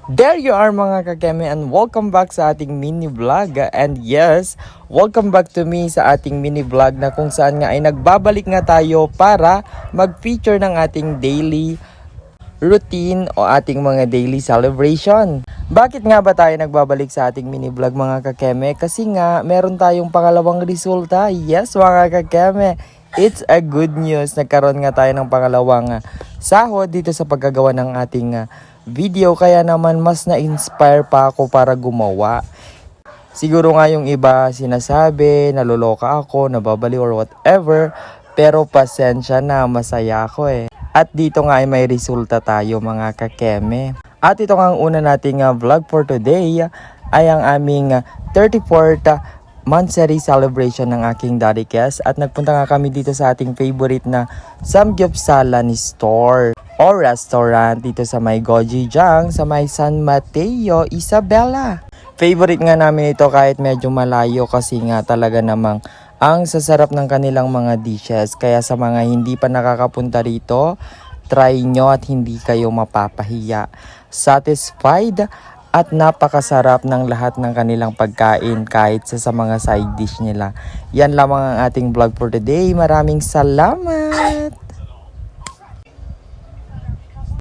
There you are mga kakeme and welcome back sa ating mini vlog. And yes, welcome back to me sa ating mini vlog na kung saan nga ay nagbabalik nga tayo para mag-feature ng ating daily routine o ating mga daily celebration. Bakit nga ba tayo nagbabalik sa ating mini vlog mga kakeme? Kasi nga meron tayong pangalawang resulta. Yes mga kakeme, it's a good news. Nagkaroon nga tayo ng pangalawang sahod dito sa paggagawa ng ating video, kaya naman mas na-inspire pa ako para gumawa. Siguro nga yung iba sinasabi, naloloka ako, nababali or whatever, pero pasensya na, masaya ako eh. At dito nga ay may resulta tayo mga kakeme. At ito nga ang una nating vlog for today ay ang aming 34th monthsary celebration ng aking Daddy Kes. At nagpunta nga kami dito sa ating favorite na Samgyupsal ni store o restaurant dito sa may Gochujang sa may San Mateo, Isabela. Favorite nga namin ito kahit medyo malayo kasi nga talaga namang ang sasarap ng kanilang mga dishes. Kaya sa mga hindi pa nakakapunta rito, try nyo at hindi kayo mapapahiya. Satisfied at napakasarap ng lahat ng kanilang pagkain kahit sa mga side dish nila. Yan lamang ang ating vlog for today. Maraming salamat!